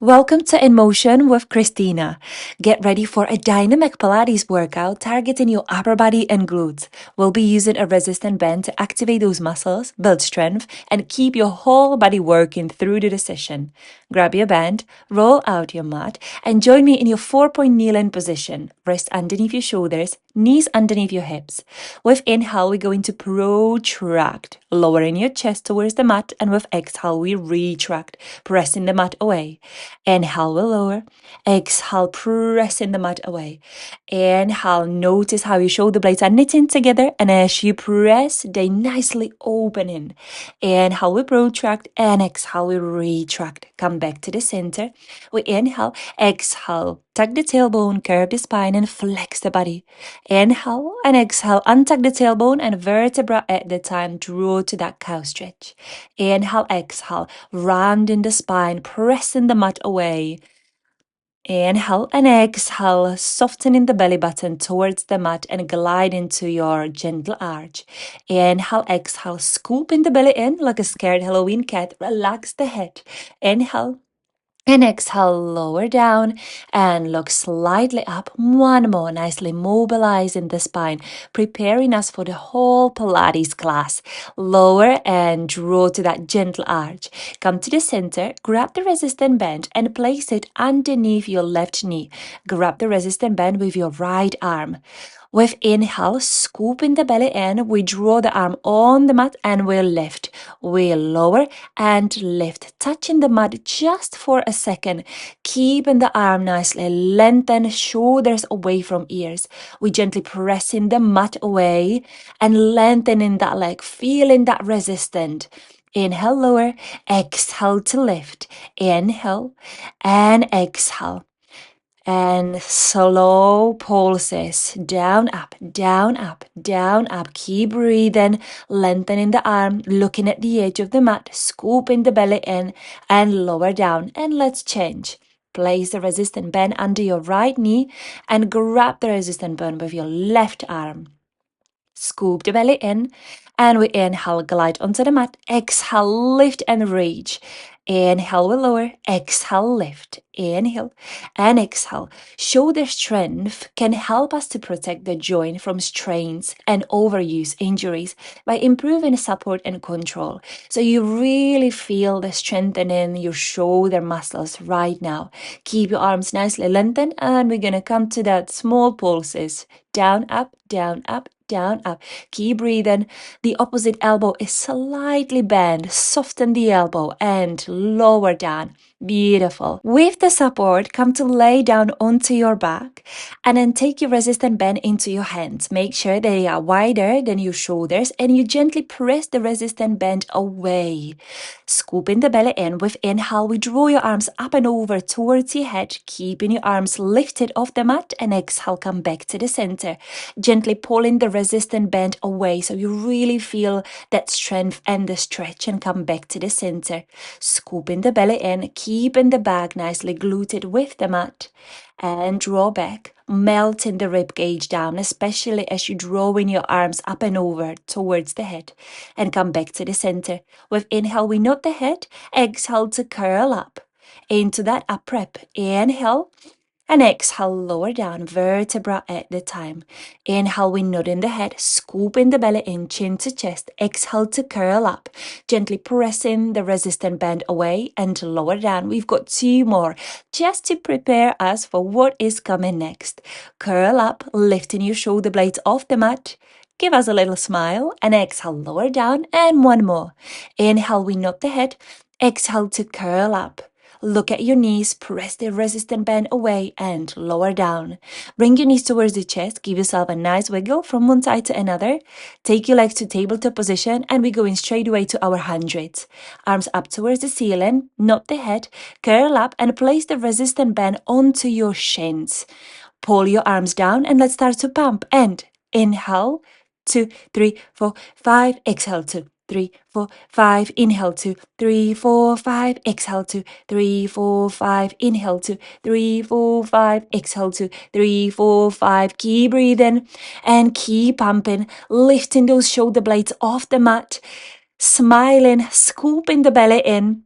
Welcome to In Motion with Kristyna. Get ready for a dynamic Pilates workout targeting your upper body and glutes. We'll be using a resistant band to activate those muscles, build strength, and keep your whole body working through the session. Grab your band, roll out your mat, and join me in your 4-point kneel-in position. Wrists underneath your shoulders, knees underneath your hips. With inhale, we're going to protract, lowering your chest towards the mat, and with exhale, we retract, pressing the mat away. Inhale, we lower. Exhale, pressing the mat away. Inhale, notice how your shoulder blades are knitting together, and as you press, they nicely opening. Inhale, we protract, and exhale, we retract. Come back to the center. We inhale, exhale, tuck the tailbone, curve the spine, and flex the body. Inhale and exhale, untuck the tailbone and vertebra at the time, draw to that cow stretch. Inhale, exhale, rounding the spine, pressing the mat away. Inhale and exhale, softening the belly button towards the mat and glide into your gentle arch. Inhale, exhale, scooping the belly in like a scared Halloween cat. Relax the head. Inhale. And exhale, lower down and look slightly up. One more, nicely mobilizing the spine, preparing us for the whole Pilates class. Lower and draw to that gentle arch. Come to the center, grab the resistant band and place it underneath your left knee. Grab the resistant band with your right arm. With inhale, scooping the belly in, we draw the arm on the mat and we'll lift. We'll lower and lift, touching the mat just for a second. Keeping the arm nicely lengthened, shoulders away from ears. We gently pressing the mat away and lengthening that leg, feeling that resistance. Inhale, lower, exhale to lift. Inhale and exhale. And slow pulses, down, up, down, up, down, up. Keep breathing, lengthening the arm, looking at the edge of the mat, scooping the belly in and lower down. And let's change. Place the resistant band under your right knee and grab the resistant band with your left arm. Scoop the belly in and we inhale, glide onto the mat. Exhale, lift and reach. Inhale, we lower. Exhale, lift. Inhale and exhale. Shoulder strength can help us to protect the joint from strains and overuse injuries by improving support and control. So you really feel the strengthening your shoulder muscles right now. Keep your arms nicely lengthened and we're going to come to that small pulses. Down, up, down, up, down, up. Keep breathing. The opposite elbow is slightly bent. Soften the elbow and lower down. Beautiful. With the support, come to lay down onto your back and then take your resistant band into your hands. Make sure they are wider than your shoulders and you gently press the resistant band away. Scooping the belly in. With inhale, we draw your arms up and over towards your head, keeping your arms lifted off the mat, and exhale, come back to the center. Gently pulling the resistant band away so you really feel that strength and the stretch and come back to the center. Scooping the belly in, keeping the back nicely gluted with the mat and draw back, melting the rib cage down, especially as you drawing your arms up and over towards the head and come back to the center. With inhale, we nod the head, exhale to curl up into that up prep. Inhale. And exhale, lower down, vertebra at the time. Inhale, we nod in the head, scoop in the belly in, chin to chest. Exhale to curl up, gently pressing the resistant band away and lower down. We've got 2 more just to prepare us for what is coming next. Curl up, lifting your shoulder blades off the mat. Give us a little smile and exhale, lower down, and 1 more. Inhale, we nod the head. Exhale to curl up. Look at your knees, press the resistant band away and lower down. Bring your knees towards the chest, give yourself a nice wiggle from one side to another. Take your legs to tabletop position and we're going straight away to our hundreds. Arms up towards the ceiling, nod the head, curl up and place the resistant band onto your shins. Pull your arms down and let's start to pump. And inhale, 2, 3, 4, 5, exhale 2. 3, 4, 5, inhale 2, 3, 4, 5, exhale 2, 3, 4, 5, inhale 2, 3, 4, 5, exhale 2, 3, 4, 5, keep breathing and keep pumping, lifting those shoulder blades off the mat, smiling, scooping the belly in,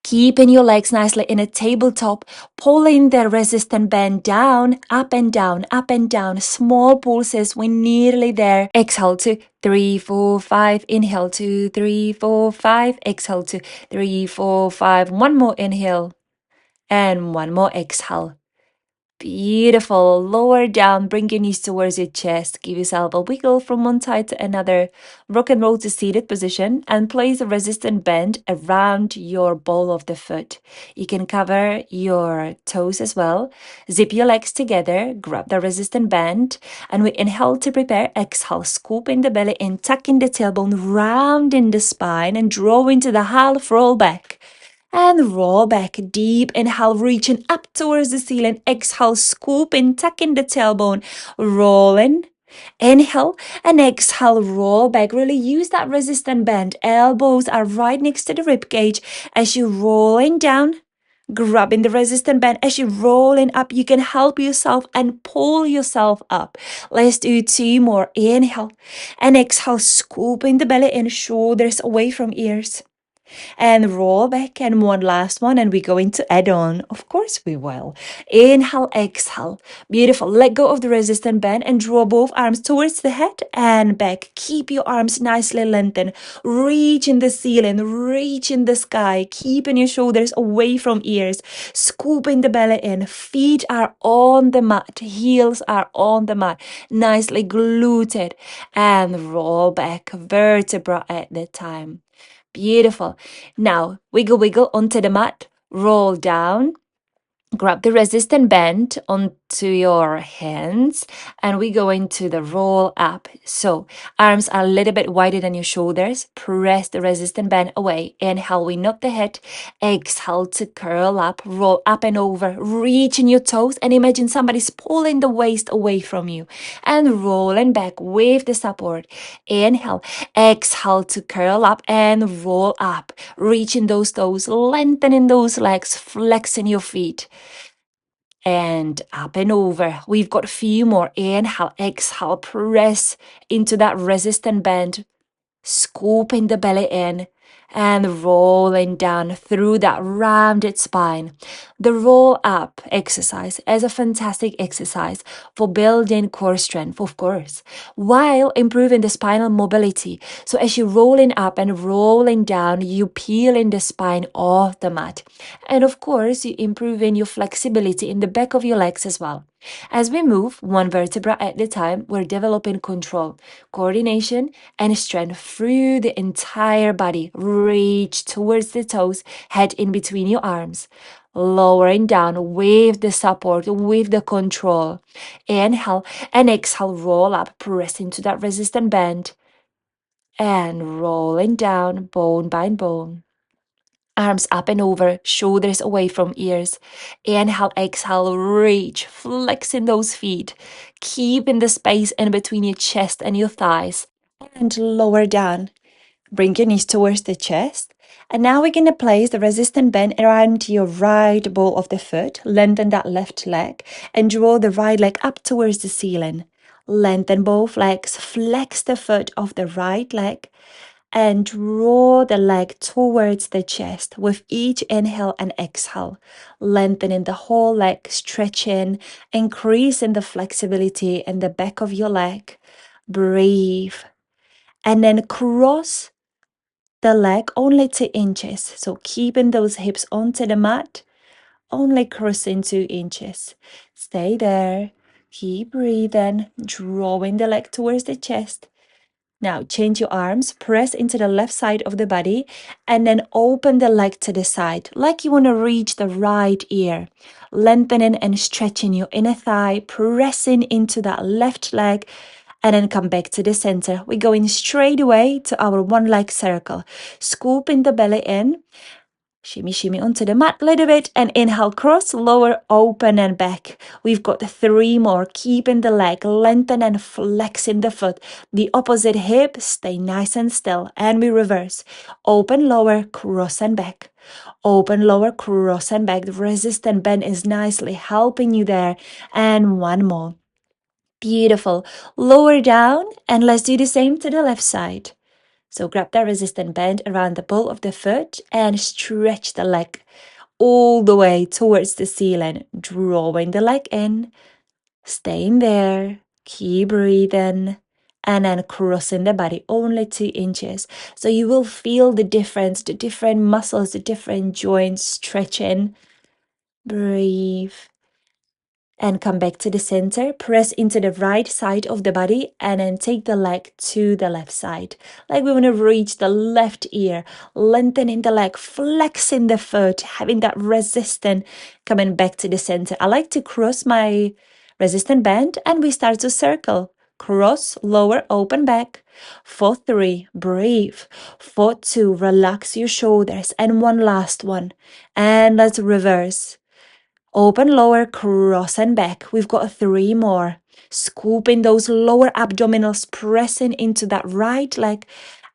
Keeping your legs nicely in a tabletop, pulling the resistant band down, up and down, up and down. Small pulses, we're nearly there. Exhale to 3, 4, 5. Inhale, 2, 3, 4, 5. Exhale to 3, 4, 5. One more inhale and one more exhale. Beautiful. Lower down, bring your knees towards your chest. Give yourself a wiggle from one side to another. Rock and roll to seated position and place a resistant band around your ball of the foot. You can cover your toes as well. Zip your legs together, grab the resistant band, and we inhale to prepare. Exhale, scooping the belly in, tucking the tailbone, rounding the spine, and draw into the half roll back. And roll back, deep inhale, reaching up towards the ceiling. Exhale, scooping, tucking the tailbone, rolling. Inhale and exhale, roll back. Really use that resistant band. Elbows are right next to the rib cage. As you're rolling down, grabbing the resistant band. As you're rolling up, you can help yourself and pull yourself up. Let's do 2 more. Inhale and exhale, scooping the belly in, shoulders away from ears. And roll back, and one last one, and we're going to add on. Of course we will. Inhale, exhale. Beautiful. Let go of the resistant band and draw both arms towards the head and back. Keep your arms nicely lengthened. Reach in the ceiling, reach in the sky, keeping your shoulders away from ears, scooping the belly in. Feet are on the mat, heels are on the mat, nicely gluted, and roll back, vertebra at the time. Beautiful. Now, wiggle, wiggle onto the mat, roll down, grab the resistant band onto your hands, and we go into the roll up. So arms are a little bit wider than your shoulders. Press the resistant band away. Inhale, we nod the head. Exhale to curl up, roll up and over, reaching your toes, and imagine somebody's pulling the waist away from you, and rolling back with the support. Inhale, exhale to curl up and roll up, reaching those toes, lengthening those legs, flexing your feet. And up and over. We've got a few more. Inhale, exhale, press into that resistant band, scooping the belly in and rolling down through that rounded spine. The roll up exercise is a fantastic exercise for building core strength, of course, while improving the spinal mobility. So as you're rolling up and rolling down, you peeling the spine off the mat. And of course, you're improving your flexibility in the back of your legs as well. As we move one vertebra at a time, we're developing control, coordination, and strength through the entire body. Reach towards the toes, head in between your arms. Lowering down with the support, with the control. Inhale and exhale, roll up, press into that resistant band. And rolling down, bone by bone. Arms up and over, shoulders away from ears. Inhale, exhale, reach, flexing those feet. Keeping the space in between your chest and your thighs. And lower down. Bring your knees towards the chest. And now we're going to place the resistant band around your right ball of the foot. Lengthen that left leg and draw the right leg up towards the ceiling. Lengthen both legs, flex the foot of the right leg, and draw the leg towards the chest with each inhale and exhale, lengthening the whole leg, stretching, increasing the flexibility in the back of your leg. Breathe. And then cross the leg only 2 inches. So keeping those hips onto the mat, only crossing 2 inches. Stay there. Keep breathing, drawing the leg towards the chest. Now change your arms, press into the left side of the body, and then open the leg to the side, like you want to reach the right ear. Lengthening and stretching your inner thigh, pressing into that left leg, and then come back to the center. We're going straight away to our one leg circle. Scooping the belly in. Shimmy, shimmy onto the mat a little bit, and inhale, cross, lower, open and back. We've got 3 more, keeping the leg, lengthen and flexing the foot. The opposite hip, stay nice and still, and we reverse. Open, lower, cross and back. Open, lower, cross and back. The resistant bend is nicely helping you there. And one more. Beautiful. Lower down, and let's do the same to the left side. So grab that resistant band around the ball of the foot and stretch the leg all the way towards the ceiling, drawing the leg in, staying there, keep breathing, and then crossing the body only 2 inches. So you will feel the difference, the different muscles, the different joints stretching. Breathe. And come back to the center, press into the right side of the body, and then take the leg to the left side. Like we want to reach the left ear, lengthening the leg, flexing the foot, having that resistance coming back to the center. I like to cross my resistant band and we start to circle. Cross, lower, open back. For 3, breathe. For 2, relax your shoulders. And one last one. And let's reverse. Open lower, cross and back. We've got 3 more. Scooping those lower abdominals, pressing into that right leg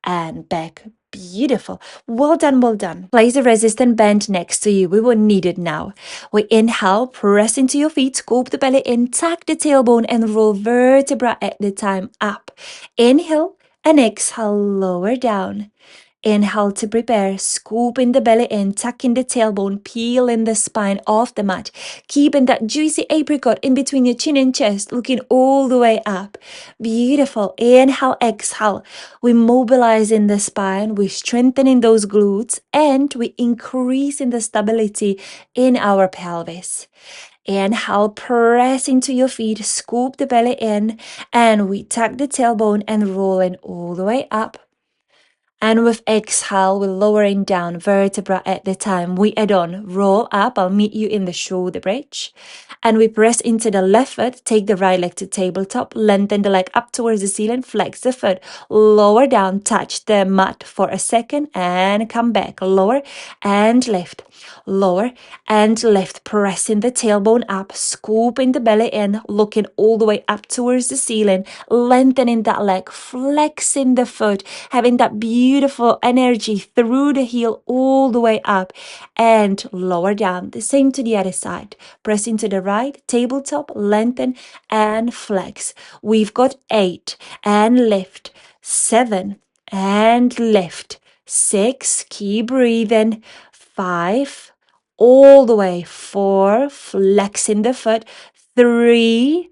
and back. Beautiful. Well done, well done. Place a resistant band next to you. We will need it now. We inhale, press into your feet, scoop the belly in, tuck the tailbone and roll vertebra at the time up. Inhale and exhale, lower down. Inhale to prepare, scooping the belly in, tucking the tailbone, peeling the spine off the mat, keeping that juicy apricot in between your chin and chest, looking all the way up. Beautiful. Inhale, exhale. We mobilizing the spine, we strengthening those glutes, and we increasing the stability in our pelvis. Inhale, press into your feet, scoop the belly in, and we tuck the tailbone and rolling all the way up. And with exhale, we're lowering down vertebra at the time. We add on, roll up. I'll meet you in the shoulder bridge. And we press into the left foot, take the right leg to tabletop, lengthen the leg up towards the ceiling, flex the foot, lower down, touch the mat for a second and come back. Lower and lift, lower and lift, pressing the tailbone up, scooping the belly in, looking all the way up towards the ceiling, lengthening that leg, flexing the foot, having that beautiful energy through the heel all the way up and lower down. The same to the other side. Press into the right, tabletop, lengthen and flex. We've got 8 and lift, 7 and lift, 6, keep breathing, 5, all the way, 4, flexing the foot, 3,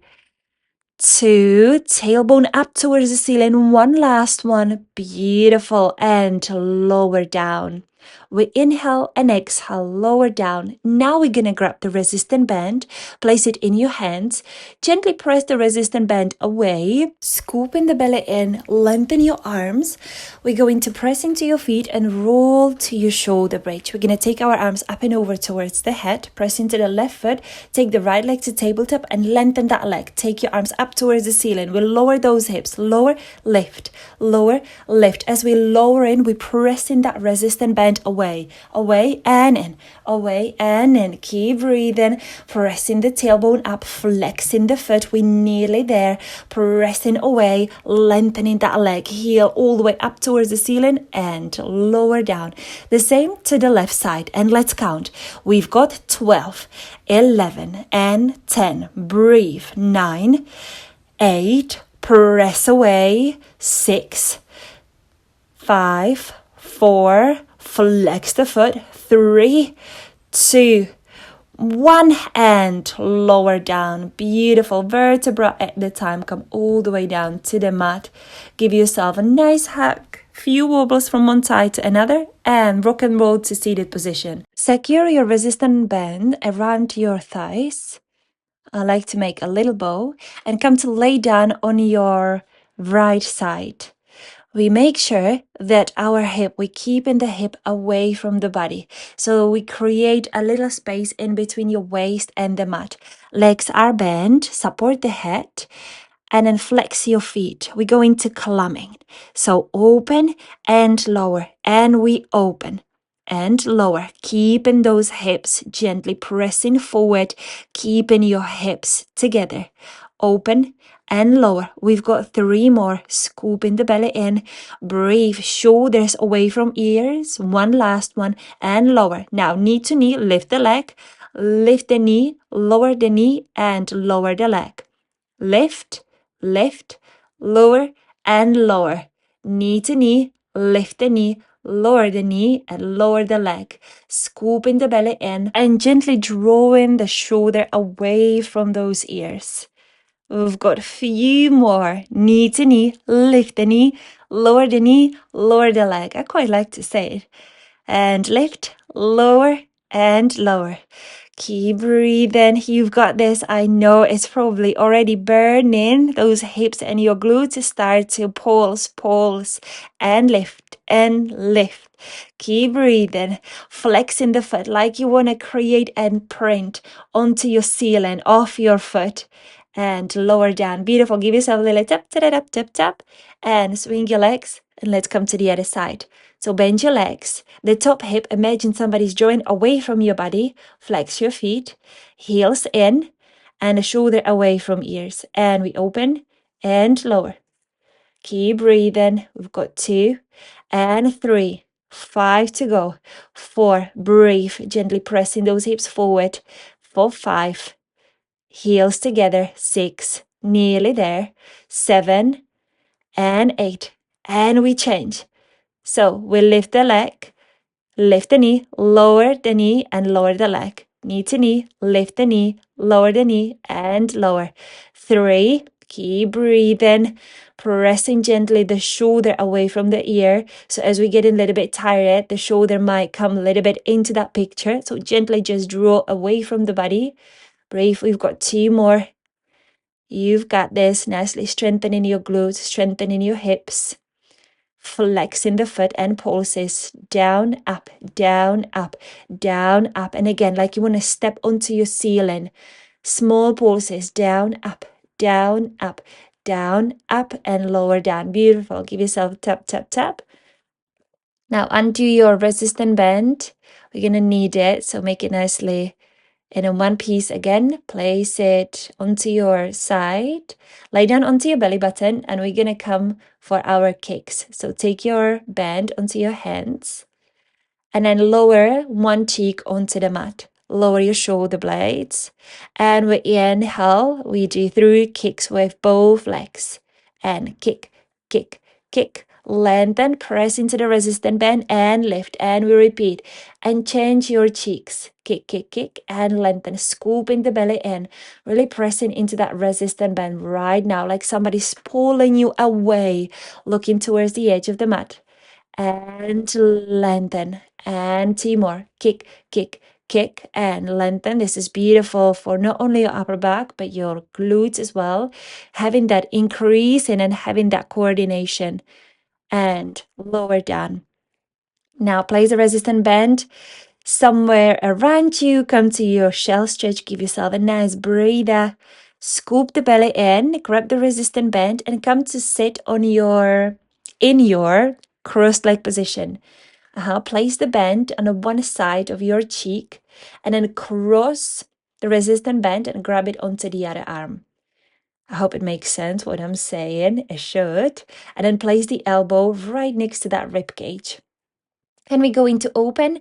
2, tailbone up towards the ceiling, one last one, beautiful, and lower down. We inhale and exhale, lower down. Now we're gonna grab the resistant band, place it in your hands, gently press the resistant band away, scooping the belly in, lengthen your arms. We're going to press into your feet and roll to your shoulder bridge. We're gonna take our arms up and over towards the head, press into the left foot, take the right leg to tabletop and lengthen that leg. Take your arms up towards the ceiling. We'll lower those hips, lower, lift, lower, lift. As we lower in, we press in that resistant band away, away and in, away and in. Keep breathing, pressing the tailbone up, flexing the foot. We're nearly there, pressing away, lengthening that leg, heel all the way up towards the ceiling and lower down. The same to the left side, and let's count. We've got 12, 11 and 10. Breathe. 9, 8, press away, 6, 5, 4, flex the foot, 3, 2, 1, and lower down. Beautiful. Vertebra at the time, come all the way down to the mat. Give yourself a nice hug. Few wobbles from one side to another and rock and roll to seated position. Secure your resistant band around your thighs. I like to make a little bow and come to lay down on your right side. We make sure that we keep the hip away from the body. So we create a little space in between your waist and the mat. Legs are bent, support the head, and then flex your feet. We go into climbing. So open and lower, and we open and lower, keeping those hips gently pressing forward, keeping your hips together. Open and lower. We've got 3 more. Scooping the belly in. Breathe. Shoulders away from ears. One last one. And lower. Now knee to knee. Lift the leg. Lift the knee. Lower the knee and lower the leg. Lift, lift, lower and lower. Knee to knee. lift the knee, lower the knee, and lower the leg. Scooping the belly in and gently drawing the shoulder away from those ears. We've got a few more. Knee to knee, lift the knee, lower the knee, lower the leg. I quite like to say it. And lift, lower, and lower. Keep breathing. You've got this. I know it's probably already burning. Those hips and your glutes start to pulse, and lift, and lift. Keep breathing. Flexing the foot like you want to create an print onto your ceiling, off your foot. And lower down. Beautiful. Give yourself a little tap, tap, tap, tap, tap. And swing your legs. And let's come to the other side. So bend your legs. The top hip, imagine somebody's drawing away from your body. Flex your feet. Heels in. And the shoulder away from ears. And we open and lower. Keep breathing. We've got 2 and 3. 5 to go. 4. Breathe. Gently pressing those hips forward. 4, 5. Heels together. 6. Nearly there. 7 and 8. And we change. So we lift the leg, lift the knee, lower the knee, and lower the leg. Knee to knee, lift the knee, lower the knee, and lower. 3. Keep breathing, pressing gently the shoulder away from the ear. So as we get a little bit tired, the shoulder might come a little bit into that picture. So gently just draw away from the body. Breathe. We've got 2 more. You've got this. Nicely strengthening your glutes, strengthening your hips. Flexing the foot and pulses down, up, down, up, down, up. And again, like you want to step onto your ceiling. Small pulses down, up, down, up, down, up, and lower down. Beautiful. Give yourself a tap, tap, tap. Now undo your resistant band. We're going to need it. So make it nicely in one piece again. Place it onto your side. Lay down onto your belly button and we're going to come for our kicks. So take your band onto your hands and then lower one cheek onto the mat. Lower your shoulder blades. And we inhale, we do 3 kicks with both legs. And kick, kick, kick. Lengthen, press into the resistant band and lift. And we repeat. And change your cheeks. Kick, kick, kick. And lengthen. Scooping the belly in. Really pressing into that resistant band right now. Like somebody's pulling you away. Looking towards the edge of the mat. And lengthen. And 2 more. Kick, kick, kick, and lengthen. This is beautiful for not only your upper back, but your glutes as well. Having that increase and then having that coordination. And lower down. Now place a resistant band somewhere around you. Come to your shell stretch. Give yourself a nice breather. Scoop the belly in. Grab the resistant band and come to sit on in your crossed leg position. Place the band on one side of your cheek and then cross the resistant band and grab it onto the other arm. I hope it makes sense what I'm saying. It should. And then place the elbow right next to that rib cage. And we're going to open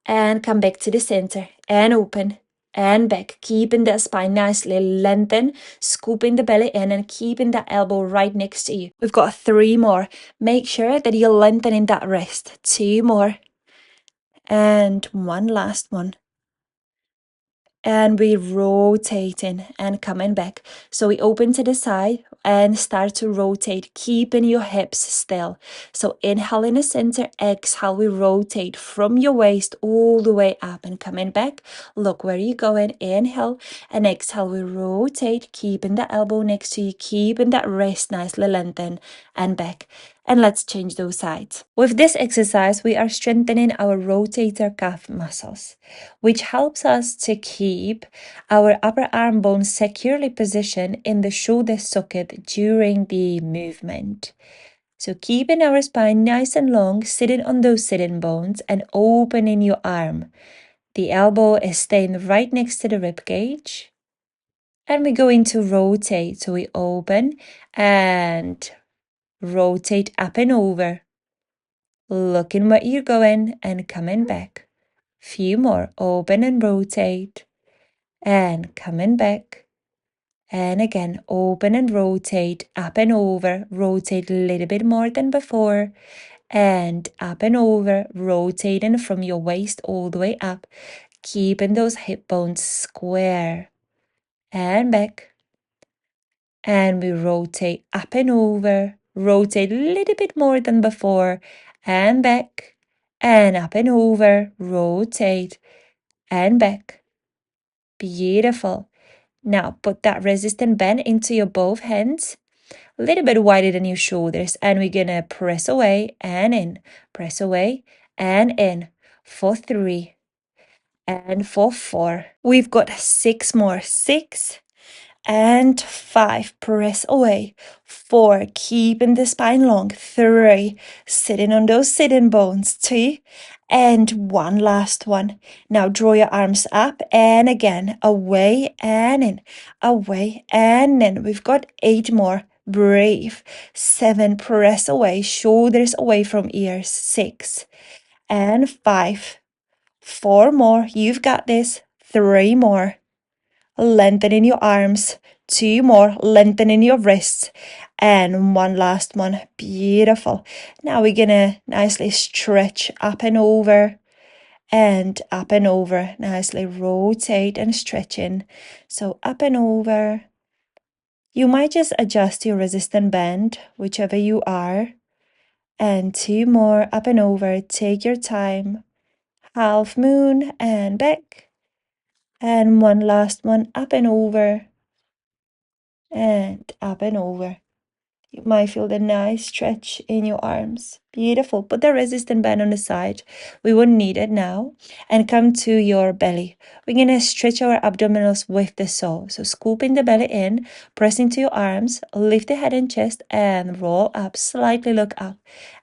and come back to the center and open and back, keeping that spine nicely lengthened, scooping the belly in and keeping that elbow right next to you. We've got 3 more. Make sure that you're lengthening that wrist. 2 more. And one last one. And we rotating and coming back. So we open to the side and start to rotate, keeping your hips still. So inhale in the center, exhale, we rotate from your waist all the way up and coming back. Look where you're going. Inhale and exhale, we rotate, keeping the elbow next to you, keeping that wrist nicely lengthened and back. And let's change those sides. With this exercise, we are strengthening our rotator cuff muscles, which helps us to keep our upper arm bones securely positioned in the shoulder socket during the movement. So keeping our spine nice and long, sitting on those sitting bones and opening your arm. The elbow is staying right next to the rib cage. And we're going to rotate. So we open and rotate up and over. Looking where you're going and coming back. Few more. Open and rotate. And coming back. And again, open and rotate, up and over. Rotate a little bit more than before. and up and over, rotating from your waist all the way up, keeping those hip bones square, and back. And we rotate up and over, rotate a little bit more than before, and back, and up and over, rotate, and back. Beautiful. Now put that resistant bend into your both hands, a little bit wider than your shoulders, and we're gonna press away and in, press away and in for 3 and for 4. We've got 6 more. 6 and 5, press away. 4, keeping the spine long. 3, sitting on those sitting bones. 2, and 1 last one. Now draw your arms up and again, away and in, away and in. We've got 8 more. Breathe. 7, press away, shoulders away from ears. 6 and 5. 4 more. You've got this. 3 more. Lengthening your arms. 2 more, lengthening your wrists. And 1 last one. Beautiful. Now we're gonna nicely stretch up and over and up and over. Nicely rotate and stretching. So up and over. You might just adjust your resistant band, whichever you are. And 2 more, up and over. Take your time. Half moon and back. And 1 last one, up and over. And up and over. You might feel the nice stretch in your arms. Beautiful. Put the resistant band on the side. We won't need it now. And come to your belly. We're going to stretch our abdominals with the saw. So scooping the belly in, press into your arms, lift the head and chest, and roll up. Slightly look up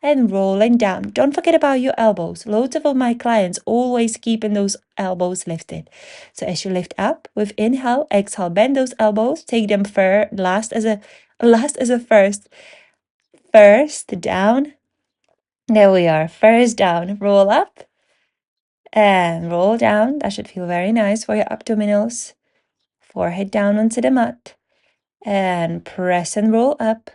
and rolling down. Don't forget about your elbows. Loads of my clients always keeping those elbows lifted. So as you lift up, with inhale, exhale, bend those elbows. Take them last as a first. First down. There we are. First down. Roll up and roll down. That should feel very nice for your abdominals. Forehead down onto the mat. And press and roll up.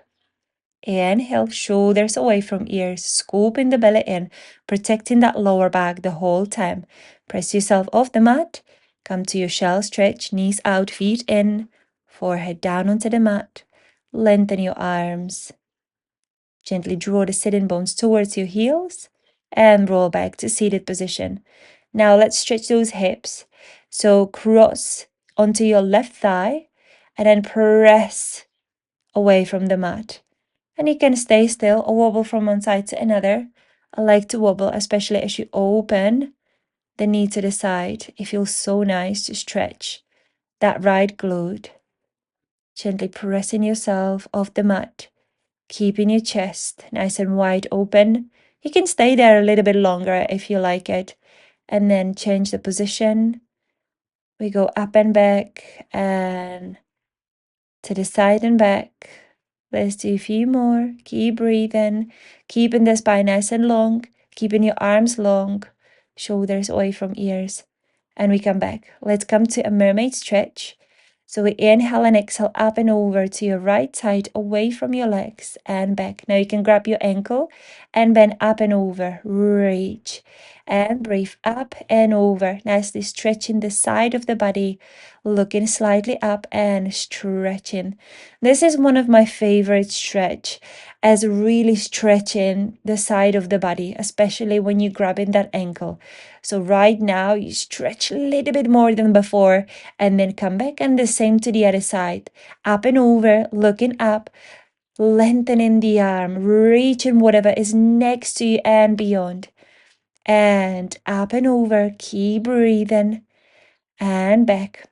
Inhale, shoulders away from ears, scooping the belly in, protecting that lower back the whole time. Press yourself off the mat. Come to your shell stretch, knees out, feet in, forehead down onto the mat. Lengthen your arms. Gently draw the sitting bones towards your heels and roll back to seated position. Now let's stretch those hips. So cross onto your left thigh and then press away from the mat. And you can stay still or wobble from one side to another. I like to wobble, especially as you open the knee to the side. It feels so nice to stretch that right glute. Gently pressing yourself off the mat. Keeping your chest nice and wide open. You can stay there a little bit longer if you like it. And then change the position. We go up and back and to the side and back. Let's do a few more. Keep breathing. Keeping the spine nice and long. Keeping your arms long. Shoulders away from ears. And we come back. Let's come to a mermaid stretch. So we inhale and exhale up and over to your right side, away from your legs and back. Now you can grab your ankle and bend up and over. Reach and breathe up and over. Nicely stretching the side of the body, looking slightly up and stretching. This is one of my favorite stretch, as really stretching the side of the body, especially when you're grabbing that ankle. So right now you stretch a little bit more than before and then come back, and the same to the other side. Up and over, looking up, lengthening the arm, reaching whatever is next to you and beyond. And up and over, keep breathing and back.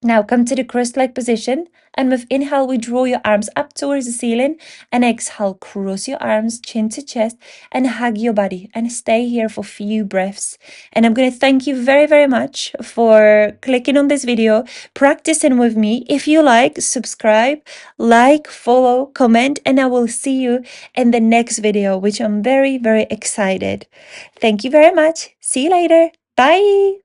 Now come to the cross-leg position, and with inhale, we draw your arms up towards the ceiling, and exhale, cross your arms, chin to chest, and hug your body, and stay here for a few breaths. And I'm going to thank you very, very much for clicking on this video, practicing with me. If you like, subscribe, like, follow, comment, and I will see you in the next video, which I'm very, very excited. Thank you very much. See you later. Bye.